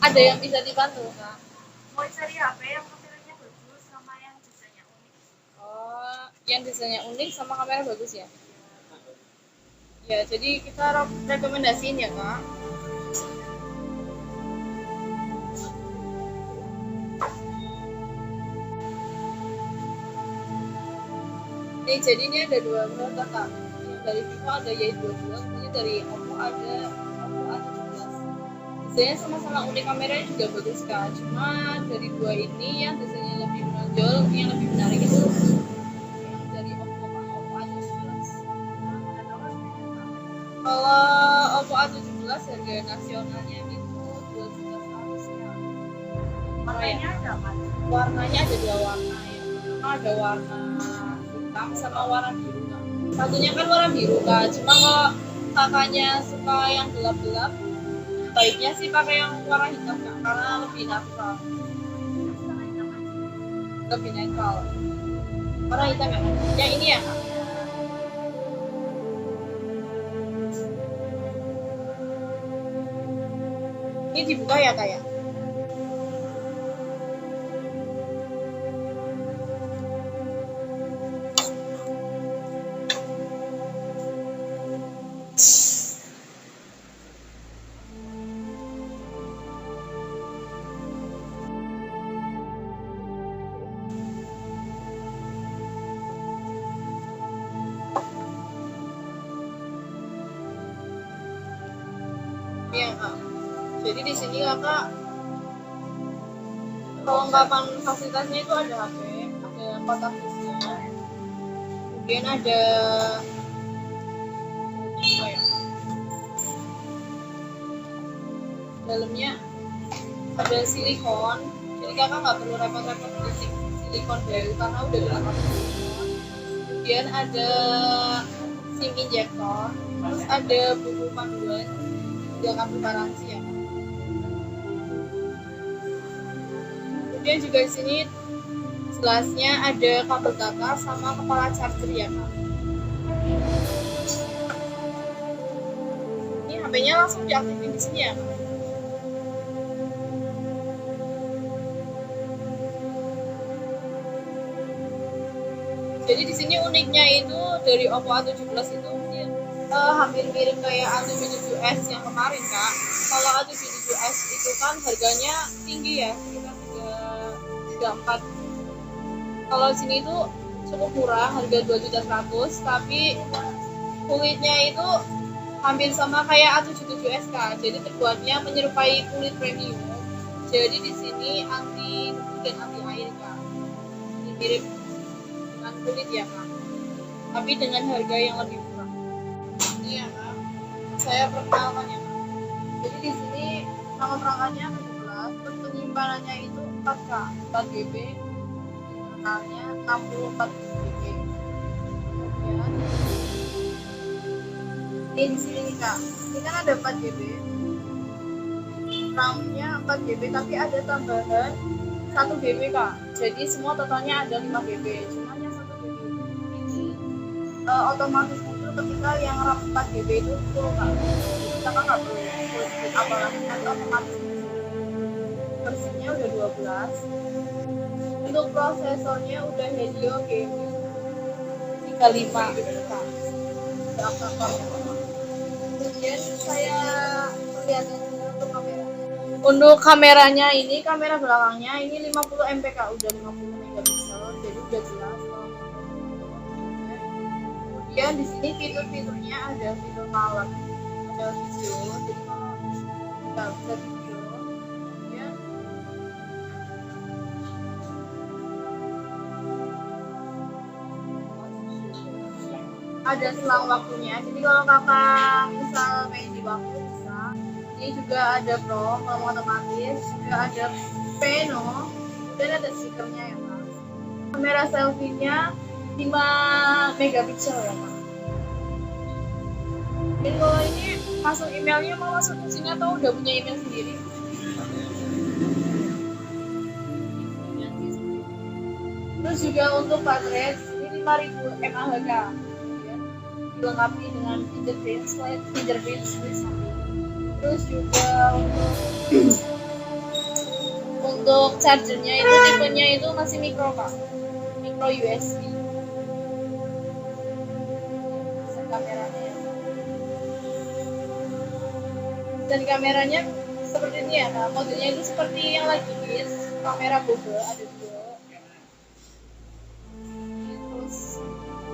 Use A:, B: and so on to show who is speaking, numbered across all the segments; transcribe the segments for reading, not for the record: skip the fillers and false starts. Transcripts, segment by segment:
A: Ada yang bisa dibantu Kak?
B: Mau cari HP yang kameranya bagus sama yang desainnya unik.
A: Oh, yang desainnya unik sama kamera bagus ya? Ya, jadi kita rekomendasiin ya Kak. Nih, jadi ini ada dua produk Kak. Yang dari Vivo ada Y12, ini dari Oppo ada Oppo A17. Desainnya sama-sama unik, kameranya juga bagus Kak. Cuma dari dua ini yang desainnya lebih menonjol, yang lebih menarik itu yang dari Oppo Kak, Oppo A17. Kalau Oppo A17 harga nasionalnya itu 2.100.000 ya.
B: Warnanya ada apa?
A: Warnanya ada dua warna ya. Pertama ada warna hitam sama warna biru Kak. Satunya kan warna biru Kak. Cuma kalau kakaknya suka yang gelap-gelap, baiknya sih pakai yang warna hitam Kak, karena lebih natural. Lebih netral. Warna hitam ya. Yang ini ya Kak. Ini dibuka ya Kak ya. Iya Kak. Jadi di sini Kakak kelengkapan fasilitasnya itu ada HP, ada kotak isinya, kemudian ada apa ya? Dalamnya ada silikon, jadi Kakak nggak perlu repot-repot beli silikon baru karena udah dilengkapi silikon. Kemudian ada SIM injektor, terus ada buku panduan, juga kartu garansi ya. Kemudian juga di sini jelasnya ada kabel data sama kepala charger ya Kak. Ini HP-nya langsung diaktifin di sini ya Kak. Jadi di sini uniknya itu dari Oppo A17 itu hampir mirip kayak A77s yang kemarin Kak. Kalau A77s itu kan harganya tinggi ya, sekitar 34. Kalau sini itu cukup murah, harga 2.100.000, tapi kulitnya itu hampir sama kayak A77s Kak. Jadi terbuatnya menyerupai kulit premium. Jadi di sini anti debu dan anti air Kak. Ini mirip dengan kulit ya Kak, tapi dengan harga yang lebih murah. Ini ya Kak, saya perkenalkan ya Kak. Jadi di sini nama perangkatnya 17, terus penyimpanannya itu 4K, 4 GB, internalnya 64 GB. Kemudian ini di sini nih Kak, ini kan ada 4 GB, RAM-nya 4 GB, tapi ada tambahan 1 GB Kak. Jadi semua totalnya ada 5 GB. Cuma yang 1 GB ini otomatis muncul ketika yang RAM 4 GB itu full Kak. Kita kan nggak perlu apalagi nanti otomatis versinya udah 12. Untuk prosesornya udah Helio Gaming 35 Kak. Udah aktor-aktornya. Kemudian saya perlihatkan untuk kamera. Untuk kameranya ini, kamera belakangnya ini 50 MP Kak, udah 50 megapiksel, jadi udah jelas. Kemudian di sini fitur-fiturnya ada fitur color, ada video, jadi kalau kita bisa video, kemudian ada selang waktunya. Jadi kalau kakak misal main di waktu bisa. Ini juga ada Pro, kalau otomatis, juga ada Peno, dan ada stikernya ya Kak. Kamera selfie-nya 5 megapiksel ya Kak. Dan kalau ini masuk emailnya mau masuk ke sini atau udah punya email sendiri? Terus juga untuk baterai ini 5000 mAh. Dilengkapi dengan fingerprint tulisan. Terus juga untuk Untuk chargernya itu tipenya itu masih micro kak, micro USB. Kameranya ya. Dan kameranya seperti ini ya kak, modelnya itu seperti yang lagi hits, kamera Google ada dua. Terus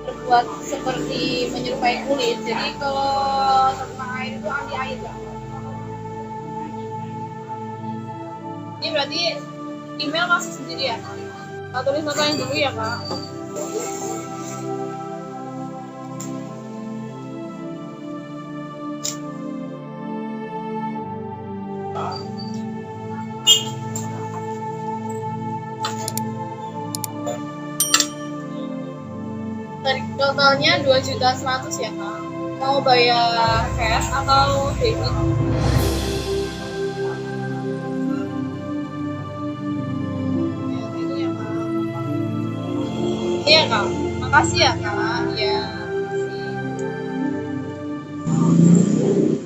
A: terbuat seperti menyerupai kulit, jadi kalau terkena air itu anti air kak. Ini berarti email masuk sendiri ya kak? Kak tulis notanya dulu ya kak. Dari totalnya 2.100.000 ya kak. Mau bayar cash atau debit? Ya, itu ya kak. Iya kak. Makasih ya kak. Ya. Makasih.